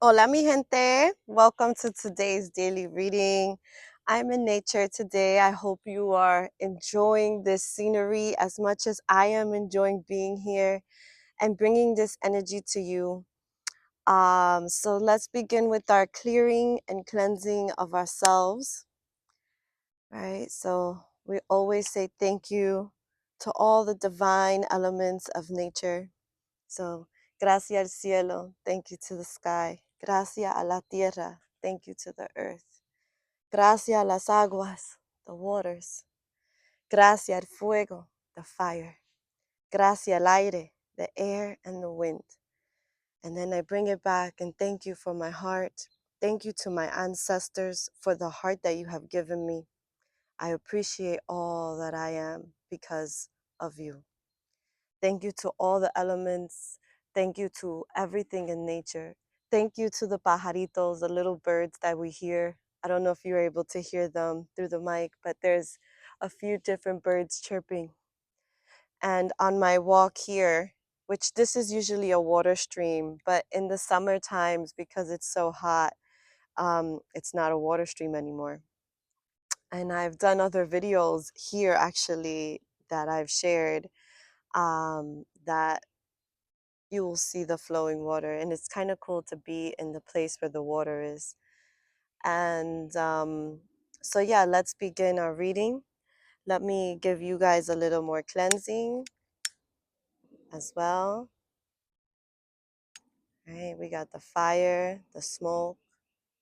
Hola, mi gente. Welcome to today's daily reading. I'm in nature today. I hope you are enjoying this scenery as much as I am enjoying being here and bringing this energy to you. So let's begin with our clearing and cleansing of ourselves. Right? So we always say thank you to all the divine elements of nature. So, gracias al cielo, thank you to the sky. Gracias a la tierra, thank you to the earth. Gracias a las aguas, the waters. Gracias al fuego, the fire. Gracias al aire, the air and the wind. And then I bring it back and thank you for my heart. Thank you to my ancestors for the heart that you have given me. I appreciate all that I am because of you. Thank you to all the elements. Thank you to everything in nature. Thank you to the pajaritos, the little birds that we hear. I don't know if you're able to hear them through the mic, but there's a few different birds chirping. And on my walk here, which this is usually a water stream, but in the summer times, because it's so hot, it's not a water stream anymore. And I've done other videos here actually that I've shared that you will see the flowing water, and it's kind of cool to be in the place where the water is. And so yeah, let's begin our reading. Let me give you guys a little more cleansing as well. All right, we got the fire, the smoke,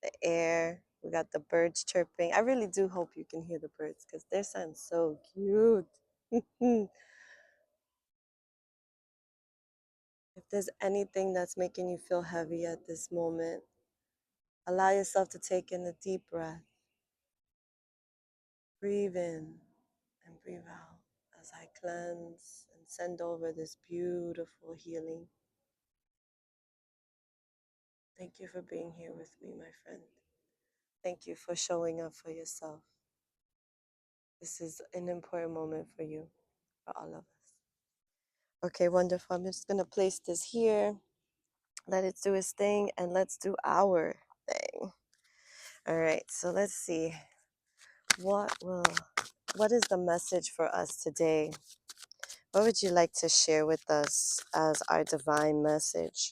the air, we got the birds chirping. I really do hope you can hear the birds because they sound so cute. If there's anything that's making you feel heavy at this moment, allow yourself to take in a deep breath. Breathe in and breathe out as I cleanse and send over this beautiful healing. Thank you for being here with me, my friend. Thank you for showing up for yourself. This is an important moment for you, for all of us. Okay, wonderful. I'm just going to place this here. Let it do its thing, and let's do our thing. All right, so let's see. What is the message for us today? What would you like to share with us as our divine message?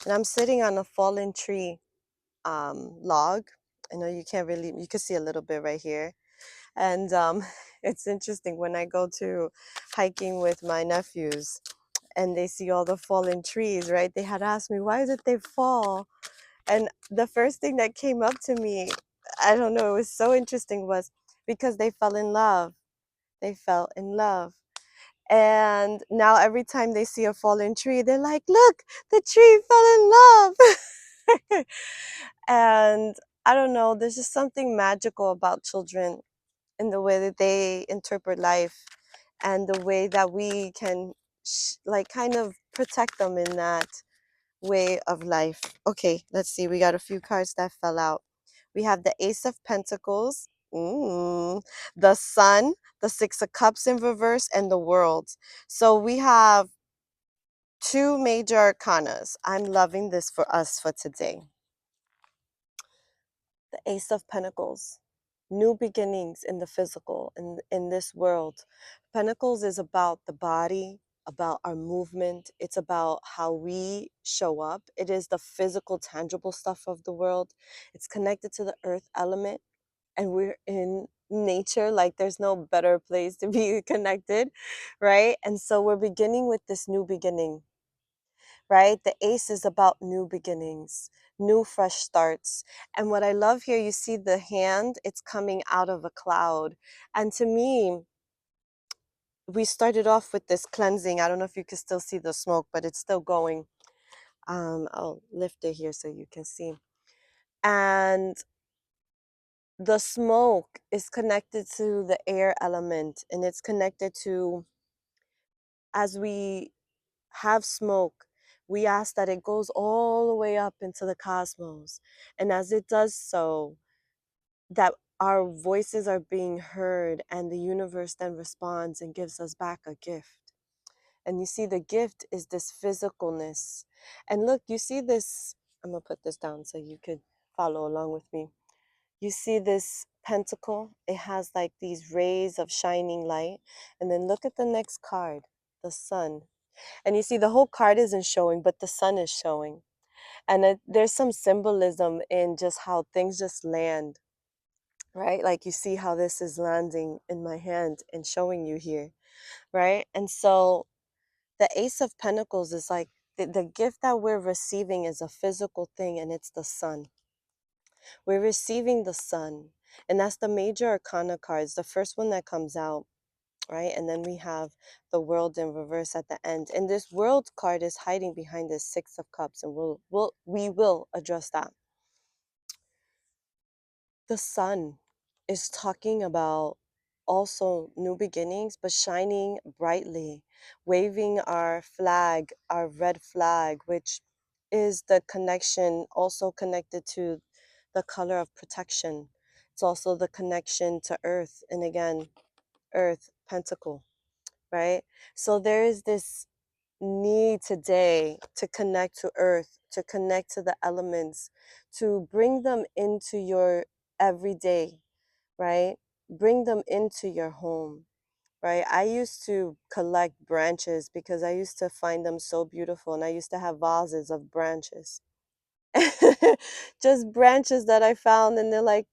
And I'm sitting on a fallen tree log. I know you can't really, you can see a little bit right here. And it's interesting when I go to hiking with my nephews and they see all the fallen trees, right? They had asked me, why did they fall? And the first thing that came up to me, I don't know, it was so interesting, was because they fell in love. They fell in love. And now every time they see a fallen tree, they're like, look, the tree fell in love. And I don't know, there's just something magical about children in the way that they interpret life and the way that we can like kind of protect them in that way of life. Okay, let's see. We got a few cards that fell out. We have the Ace of Pentacles, the Sun, the Six of Cups in reverse, and the World. So we have two major arcanas. I'm loving this for us for today. The Ace of Pentacles, new beginnings in the physical, in this world. Pentacles is about the body, about our movement. It's about how we show up. It is the physical, tangible stuff of the world. It's connected to the earth element, and we're in nature. Like there's no better place to be connected, right? And so we're beginning with this new beginning, right? The ace is about new beginnings, new fresh starts. And what I love here, you see the hand, it's coming out of a cloud. And to me, we started off with this cleansing. I don't know if you can still see the smoke, but it's still going. I'll lift it here so you can see. And the smoke is connected to the air element, and it's connected to, as we have smoke, we ask that it goes all the way up into the cosmos. And as it does so, that our voices are being heard, and the universe then responds and gives us back a gift. And you see, the gift is this physicalness. And look, you see this. I'm going to put this down so you could follow along with me. You see this pentacle? It has like these rays of shining light. And then look at the next card, the sun. And you see, the whole card isn't showing, but the sun is showing. And there's some symbolism in just how things just land, right? Like you see how this is landing in my hand and showing you here, right? And so the Ace of Pentacles is like the gift that we're receiving is a physical thing, and it's the sun. We're receiving the sun, and that's the major arcana cards, the first one that comes out, right? And then we have the world in reverse at the end. And this world card is hiding behind this Six of Cups, and we will address that. The sun is talking about also new beginnings, but shining brightly, waving our flag, our red flag, which is the connection, also connected to the color of protection. It's also the connection to earth. And again, earth, pentacle, right? So there is this need today to connect to earth, to connect to the elements, to bring them into your everyday, right? Bring them into your home, right? I used to collect branches because I used to find them so beautiful, and I used to have vases of branches. Just branches that I found, and they're like,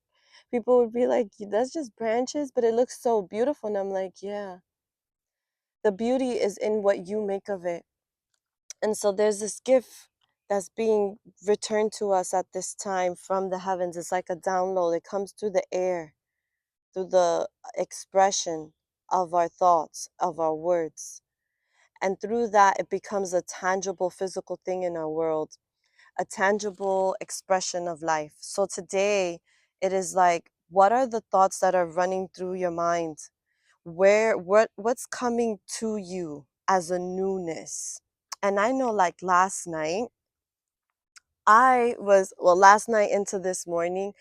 people would be like, that's just branches, but it looks so beautiful. And I'm like, yeah, the beauty is in what you make of it. And so there's this gift that's being returned to us at this time from the heavens. It's like a download. It comes through the air, through the expression of our thoughts, of our words. And through that, it becomes a tangible physical thing in our world, a tangible expression of life. So today, it is like, what are the thoughts that are running through your mind? What's coming to you as a newness? And I know, like last night, last night into this morning,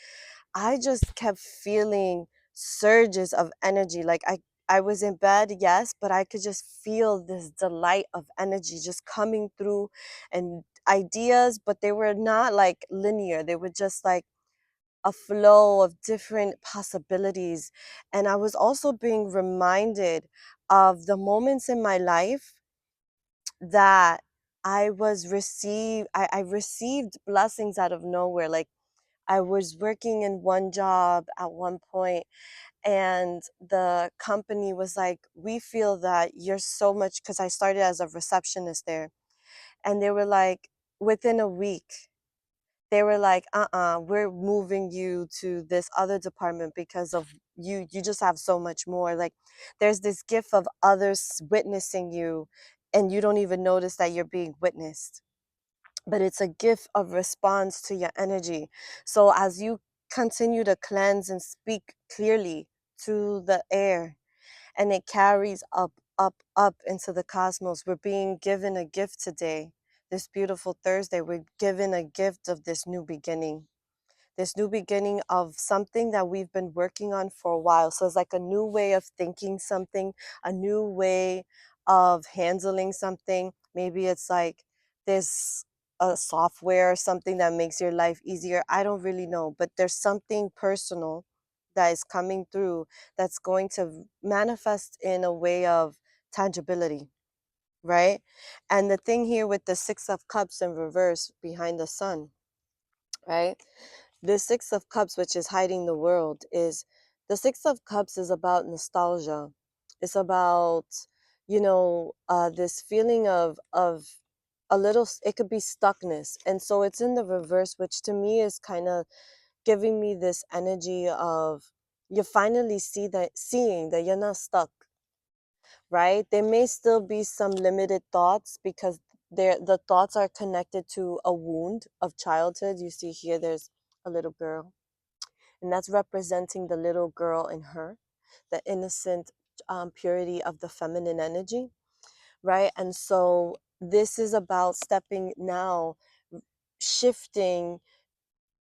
I just kept feeling surges of energy. Like I was in bed, yes, but I could just feel this delight of energy just coming through, and ideas, but they were not like linear. They were just like a flow of different possibilities. And I was also being reminded of the moments in my life that I received blessings out of nowhere. Like I was working in one job at one point, and the company was like, we feel that you're so much, because I started as a receptionist there, and they were like, within a week, they were like, we're moving you to this other department because of you just have so much more. Like there's this gift of others witnessing you, and you don't even notice that you're being witnessed, but it's a gift of response to your energy. So as you continue to cleanse and speak clearly to the air, and it carries up, up, up into the cosmos, we're being given a gift today. This beautiful Thursday, we're given a gift of this new beginning of something that we've been working on for a while. So it's like a new way of thinking something, a new way of handling something. Maybe it's like this a software or something that makes your life easier. I don't really know, but there's something personal that is coming through that's going to manifest in a way of tangibility, right? And the thing here with the Six of Cups in reverse behind the sun, right? The Six of Cups, which is hiding the world, is the Six of Cups is about nostalgia. It's about, this feeling of a little, it could be stuckness. And so it's in the reverse, which to me is kind of giving me this energy of you finally seeing that you're not stuck, right? There may still be some limited thoughts because the thoughts are connected to a wound of childhood. You see here, there's a little girl, and that's representing the little girl in her, the innocent purity of the feminine energy, right? And so this is about stepping now, shifting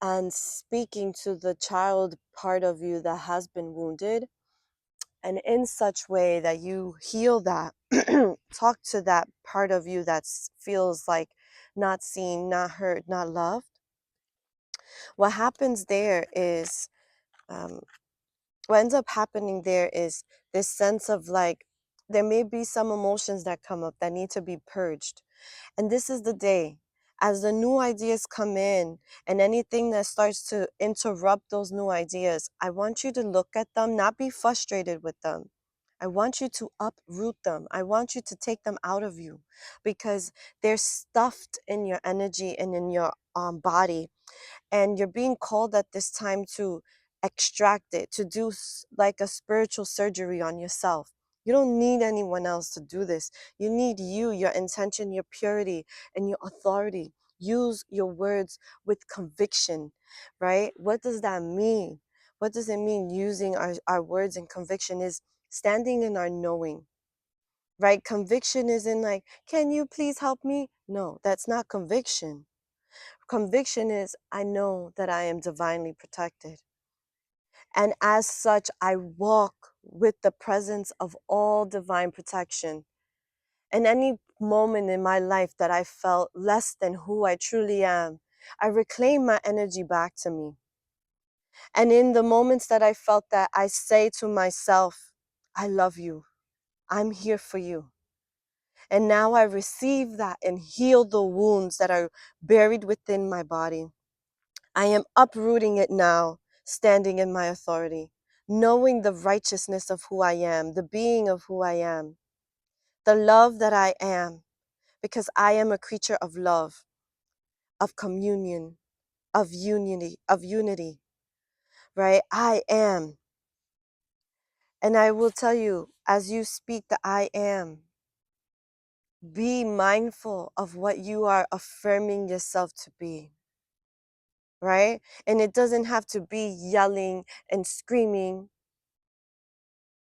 and speaking to the child part of you that has been wounded, And in such way that you heal that, talk to that part of you that feels like not seen, not heard, not loved, what happens there is, um, what ends up happening there is this sense of like, there may be some emotions that come up that need to be purged. And this is the day, as the new ideas come in and anything that starts to interrupt those new ideas, I want you to look at them, not be frustrated with them. I want you to uproot them. I want you to take them out of you because they're stuffed in your energy and in your body, and you're being called at this time to extract it, to do like a spiritual surgery on yourself. You don't need anyone else to do this. You need you, your intention, your purity, and your authority. Use your words with conviction, right? What does that mean? What does it mean using our words and conviction is standing in our knowing, right? Conviction isn't like, can you please help me? No, that's not conviction. Conviction is, I know that I am divinely protected. And as such, I walk with the presence of all divine protection. In any moment in my life that I felt less than who I truly am, I reclaim my energy back to me. And in the moments that I felt that, I say to myself, I love you. I'm here for you. And now I receive that and heal the wounds that are buried within my body. I am uprooting it now, standing in my authority, knowing the righteousness of who I am, the being of who I am, the love that I am, because I am a creature of love, of communion, of unity, right? I am. And I will tell you, as you speak the I am, be mindful of what you are affirming yourself to be, right? And it doesn't have to be yelling and screaming.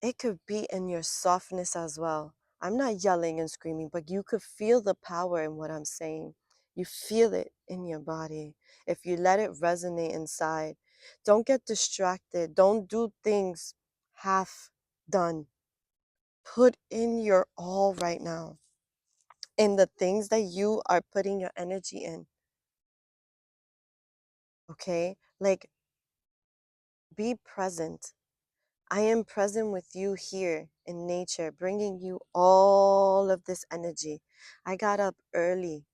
It could be in your softness as well. I'm not yelling and screaming, but you could feel the power in what I'm saying. You feel it in your body. If you let it resonate inside, don't get distracted. Don't do things half done. Put in your all right now in the things that you are putting your energy in. Okay? Like, be present. I am present with you here in nature, bringing you all of this energy. I got up early.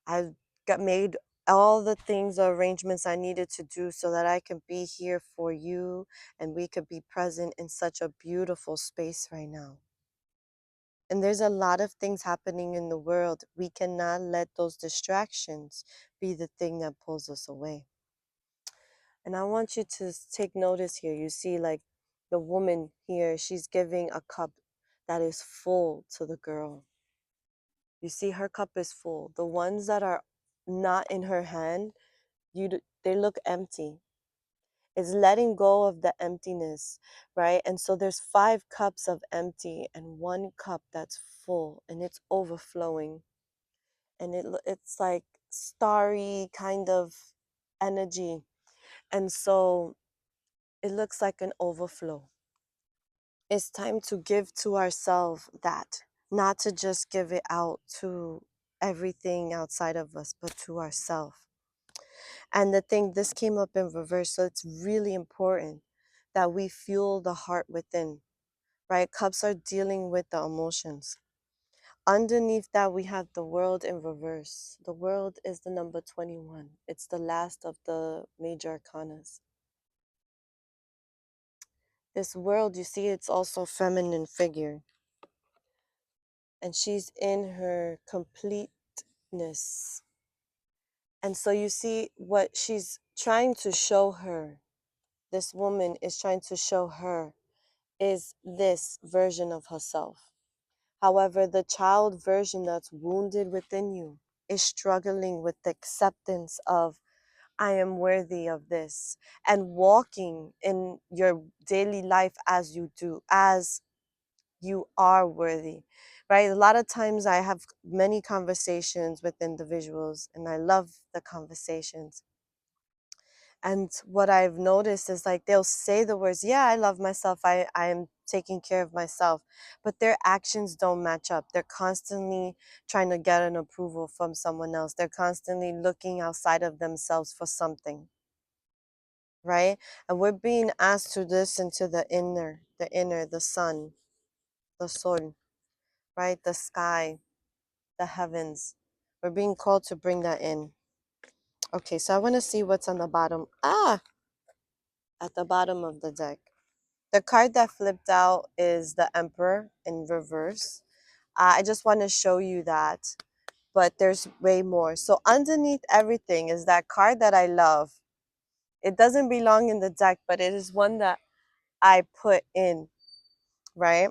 I got made all the things, the arrangements I needed to do so that I can be here for you and we could be present in such a beautiful space right now. And there's a lot of things happening in the world. We cannot let those distractions be the thing that pulls us away. And I want you to take notice here. You see, like the woman here, she's giving a cup that is full to the girl. You see, her cup is full. The ones that are not in her hand, they look empty. It's letting go of the emptiness, right? And so there's 5 cups of empty and 1 cup that's full and it's overflowing. And it's like starry kind of energy. And so it looks like an overflow. It's time to give to ourselves that, not to just give it out to everything outside of us, but to ourselves. And the thing, this came up in reverse, so it's really important that we fuel the heart within, right? Cups are dealing with the emotions. Underneath that, we have the world in reverse. The world is the number 21. It's the last of the major arcanas. This world, you see, it's also feminine figure. And she's in her completeness. And so you see what she's trying to show her, this woman is trying to show her, is this version of herself. However, the child version that's wounded within you is struggling with the acceptance of, I am worthy of this, and walking in your daily life as you do, as you are worthy, right? A lot of times I have many conversations with individuals and I love the conversations. And what I've noticed is like they'll say the words, yeah, I love myself, I'm taking care of myself, but their actions don't match up. They're constantly trying to get an approval from someone else. They're constantly looking outside of themselves for something, right? And we're being asked to listen to the sun, the sol, right? The sky, the heavens. We're being called to bring that in. Okay, so I want to see what's on the bottom. At the bottom of the deck. The card that flipped out is the Emperor in reverse. I just want to show you that, but there's way more. So underneath everything is that card that I love. It doesn't belong in the deck, but it is one that I put in, right?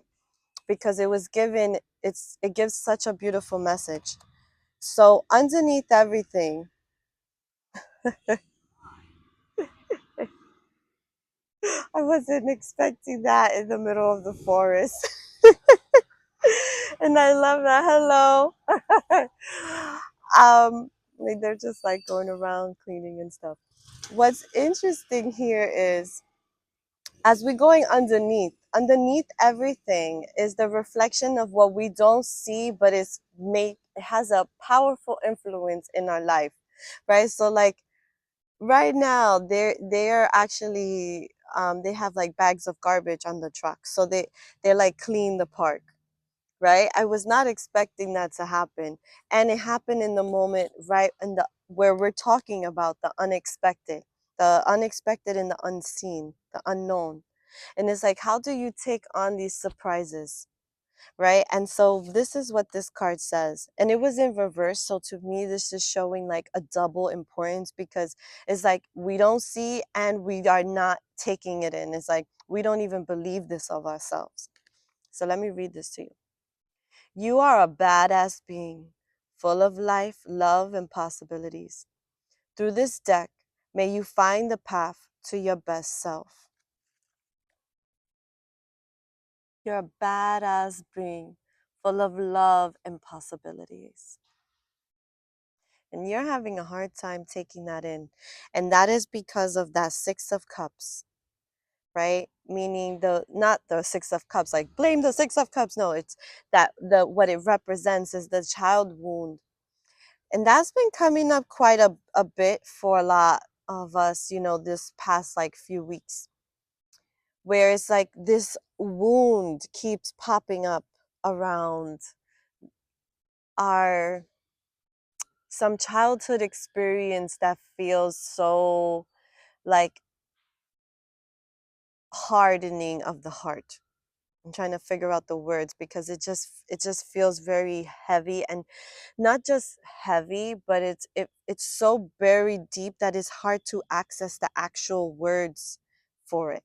Because it was given, it gives such a beautiful message. So underneath everything, I wasn't expecting that in the middle of the forest. And I love that. Hello. Like they're just like going around cleaning and stuff. What's interesting here is as we're going underneath everything is the reflection of what we don't see, but it has a powerful influence in our life, right? So like right now they're actually they have like bags of garbage on the truck, so they're like clean the park, right? I was not expecting that to happen. And it happened in the moment, right? In the where we're talking about the unexpected and the unseen, the unknown. And it's like, how do you take on these surprises? Right. And so this is what this card says. And it was in reverse. So to me, this is showing like a double importance because it's like we don't see and we are not taking it in. It's like we don't even believe this of ourselves. So let me read this to you. You are a badass being, full of life, love, and possibilities. Through this deck, may you find the path to your best self. You're a badass being, full of love and possibilities. And you're having a hard time taking that in. And that is because of that Six of Cups, right? Meaning not the Six of Cups, like blame the Six of Cups. No, it's that what it represents is the child wound. And that's been coming up quite a bit for a lot of us, this past like few weeks, where it's like this wound keeps popping up around our some childhood experience that feels so like hardening of the heart. I'm trying to figure out the words because it just feels very heavy, and not just heavy, but it's so buried deep that it's hard to access the actual words for it.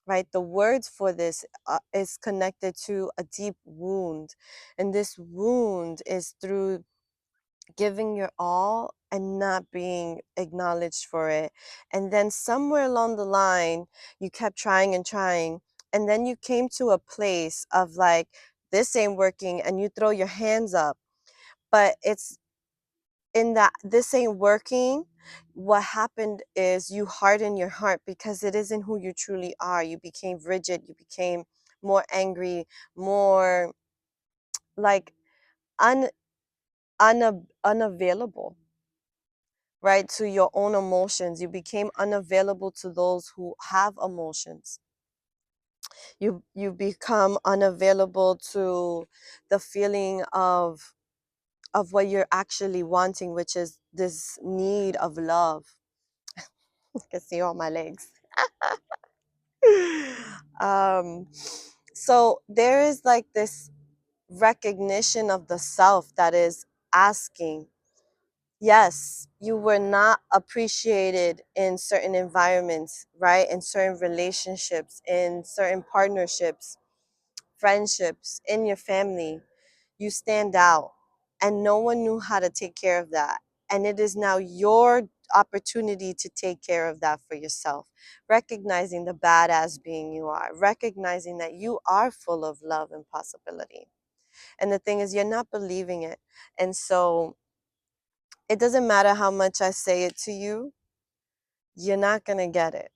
Right? The words for this is connected to a deep wound, and this wound is through giving your all and not being acknowledged for it. And then somewhere along the line, you kept trying and trying. And then you came to a place of like, this ain't working, and you throw your hands up. But it's in that this ain't working. What happened is you harden your heart because it isn't who you truly are. You became rigid, you became more angry, more like un, unavailable, right, to your own emotions. You became unavailable to those who have emotions. You become unavailable to the feeling of what you're actually wanting, which is this need of love. You can see all my legs. um so there is like this recognition of the self that is asking. Yes, you were not appreciated in certain environments, right? In certain relationships, in certain partnerships, friendships, in your family. You stand out, and no one knew how to take care of that. And it is now your opportunity to take care of that for yourself, recognizing the badass being you are, recognizing that you are full of love and possibility. And the thing is, you're not believing it. And so, it doesn't matter how much I say it to you. you're not going to get it,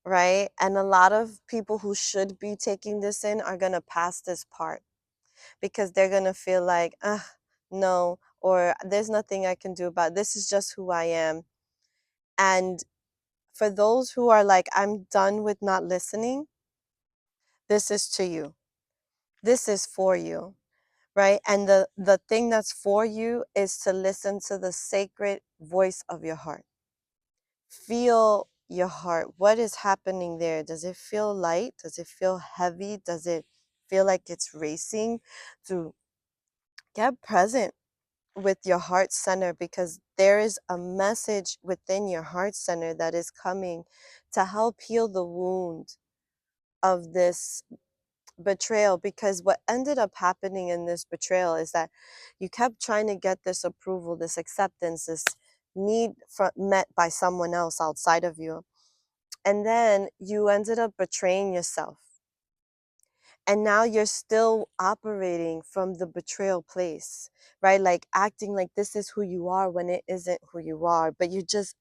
right? And a lot of people who should be taking this in are going to pass this part because they're going to feel like, no, or there's nothing I can do about it. This is just who I am. And for those who are like, I'm done with not listening, this is to you. This is for you, right? And the thing that's for you is to listen to the sacred voice of your heart. Feel your heart. What is happening there? Does it feel light? Does it feel heavy? Does it feel like it's racing? To get present with your heart center, because there is a message within your heart center that is coming to help heal the wound of this betrayal. Because what ended up happening in this betrayal is that you kept trying to get this approval, this acceptance, this need met by someone else outside of you. And then you ended up betraying yourself. And now you're still operating from the betrayal place, right? Like acting like this is who you are when it isn't who you are, but you're just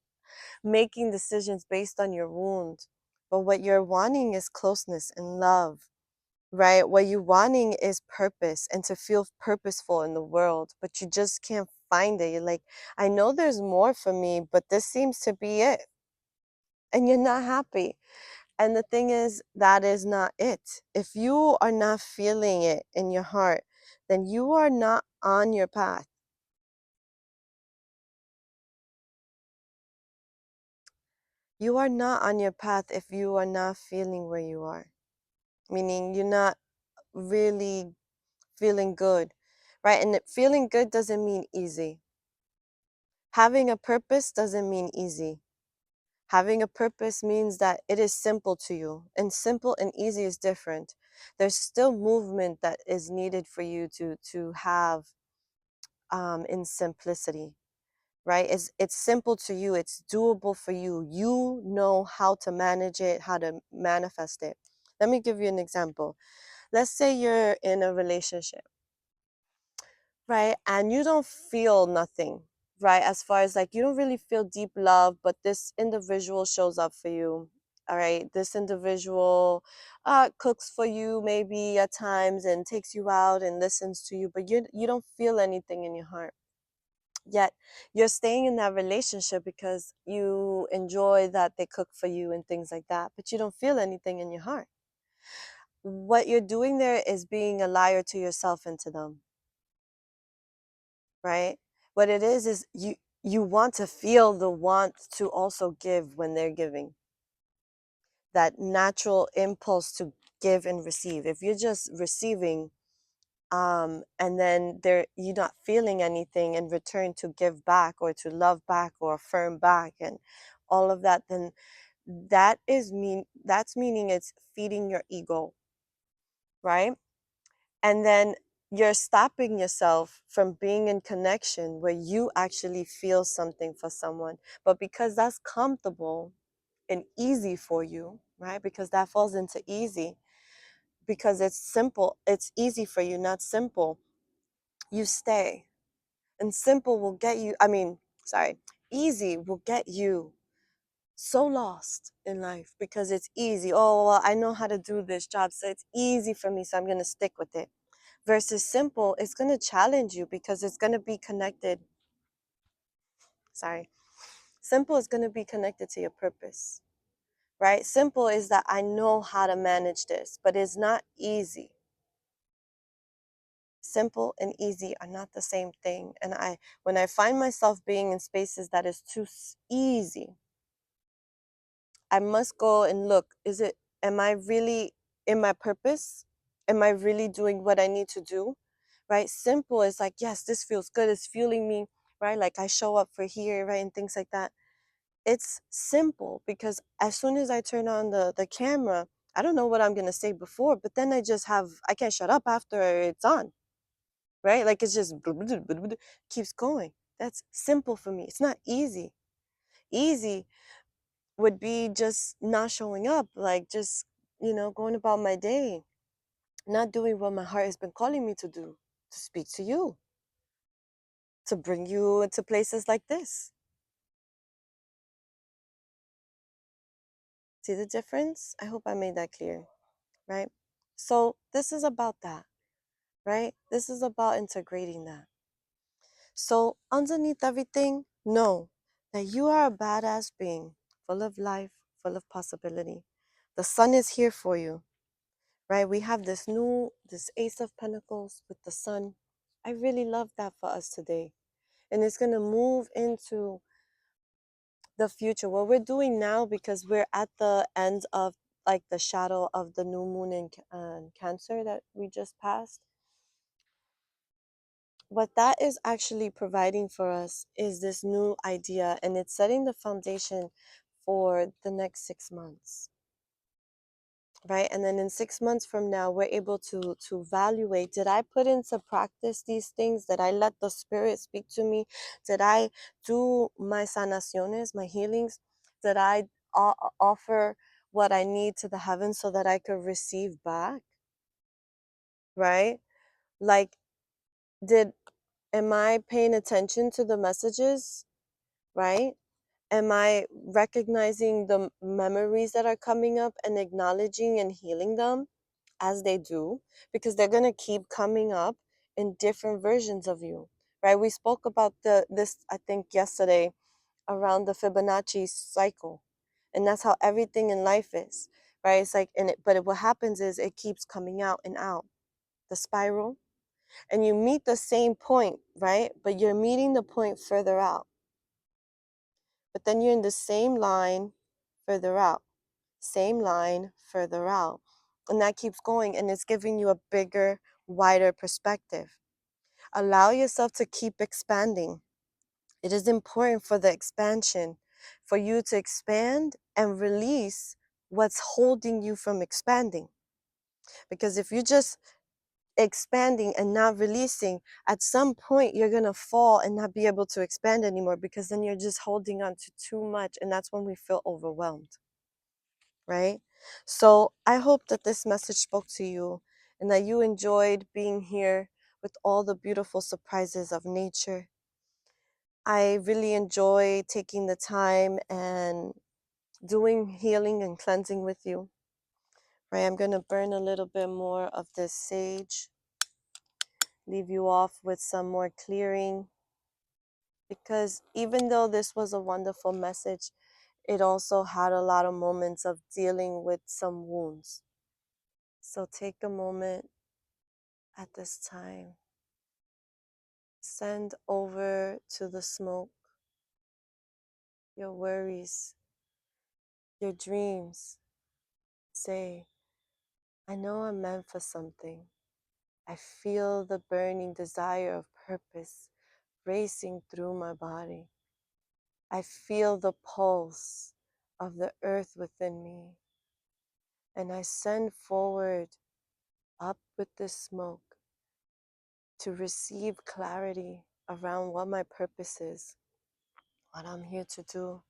making decisions based on your wound. But what you're wanting is closeness and love, right? What you're wanting is purpose and to feel purposeful in the world, but you just can't find it. You're like, I know there's more for me, but this seems to be it. And you're not happy. And the thing is, that is not it. If you are not feeling it in your heart, then you are not on your path. You are not on your path if you are not feeling where you are. Meaning you're not really feeling good, right? And feeling good doesn't mean easy. Having a purpose doesn't mean easy. Having a purpose means that it is simple to you, and simple and easy is different. There's still movement that is needed for you to have in simplicity, right? It's simple to you, it's doable for you. You know how to manage it, how to manifest it. Let me give you an example. Let's say you're in a relationship, right? And you don't feel nothing, right? As far as like you don't really feel deep love, but this individual shows up for you. All right. This individual cooks for you maybe at times and takes you out and listens to you, but you don't feel anything in your heart. Yet you're staying in that relationship because you enjoy that they cook for you and things like that, but you don't feel anything in your heart. What you're doing there is being a liar to yourself and to them, right? What it is you want to feel the want to also give when they're giving. That natural impulse to give and receive. If you're just receiving, and then you're not feeling anything in return to give back or to love back or affirm back and all of that, then that's meaning it's feeding your ego, right? And then you're stopping yourself from being in connection where you actually feel something for someone. But because that's comfortable and easy for you, right? Because that falls into easy, because it's simple, it's easy for you, not simple, you stay. And simple will get you, easy will get you so lost in life because it's easy. Oh, well, I know how to do this job, so it's easy for me, so I'm going to stick with it. Versus simple, it's going to challenge you because it's going to be connected. Sorry. Simple is going to be connected to your purpose, right? Simple is that I know how to manage this, but it's not easy. Simple and easy are not the same thing. And when I find myself being in spaces that is too easy, I must go and look, am I really in my purpose? Am I really doing what I need to do? Right? Simple is like, yes, this feels good. It's fueling me, right? Like I show up for here, right? And things like that. It's simple because as soon as I turn on the camera, I don't know what I'm going to say before, but then I can't shut up after it's on, right? Like it's just keeps going. That's simple for me. It's not easy. Easy would be just not showing up, like just, going about my day, not doing what my heart has been calling me to do, to speak to you, to bring you into places like this. See the difference? I hope I made that clear, right? So this is about that, right? This is about integrating that. So underneath everything, know that you are a badass being, full of life, full of possibility. The sun is here for you, right? We have this Ace of Pentacles with the sun. I really love that for us today. And it's going to move into the future. What we're doing now, because we're at the end of like the shadow of the new moon in Cancer that we just passed. What that is actually providing for us is this new idea, and it's setting the foundation for the next 6 months, right? And then in 6 months from now, we're able to evaluate, did I put into practice these things? Did I let the spirit speak to me? Did I do my sanaciones, my healings? Did I offer what I need to the heavens so that I could receive back, right? Like, am I paying attention to the messages, right? Am I recognizing the memories that are coming up and acknowledging and healing them as they do? Because they're going to keep coming up in different versions of you, right? We spoke about this, I think, yesterday around the Fibonacci cycle. And that's how everything in life is, right? It's like, what happens is it keeps coming out and out, the spiral, and you meet the same point, right? But you're meeting the point further out. But then you're in the same line further out, same line further out. And that keeps going, and it's giving you a bigger, wider perspective. Allow yourself to keep expanding. It is important for the expansion, for you to expand and release what's holding you from expanding. Because if you just expanding and not releasing, at some point you're going to fall and not be able to expand anymore, because then you're just holding on to too much, and that's when we feel overwhelmed, right? So I hope that this message spoke to you and that you enjoyed being here with all the beautiful surprises of nature. I really enjoy taking the time and doing healing and cleansing with you, right? I'm going to burn a little bit more of this sage, leave you off with some more clearing, because even though this was a wonderful message, it also had a lot of moments of dealing with some wounds. So take a moment at this time, send over to the smoke your worries, your dreams. Say, I know I'm meant for something. I feel the burning desire of purpose racing through my body. I feel the pulse of the earth within me. And I send forward up with the smoke to receive clarity around what my purpose is, what I'm here to do.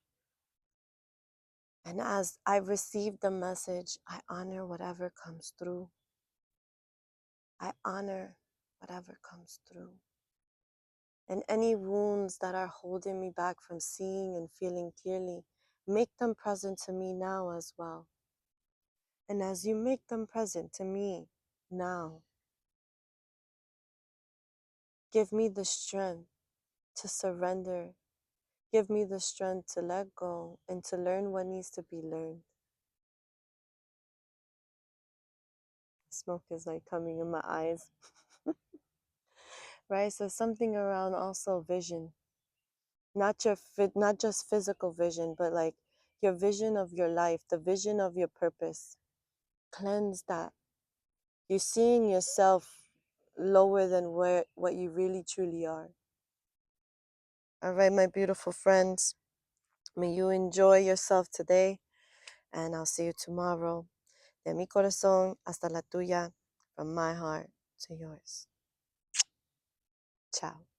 And as I receive the message, I honor whatever comes through. I honor whatever comes through. And any wounds that are holding me back from seeing and feeling clearly, make them present to me now as well. And as you make them present to me now, give me the strength to surrender. Give me the strength to let go and to learn what needs to be learned. Smoke is like coming in my eyes. Right? So something around also vision. Not just physical vision, but like your vision of your life, the vision of your purpose. Cleanse that. You're seeing yourself lower than what you really truly are. All right, my beautiful friends. May you enjoy yourself today, and I'll see you tomorrow. De mi corazón hasta la tuya, from my heart to yours. Ciao.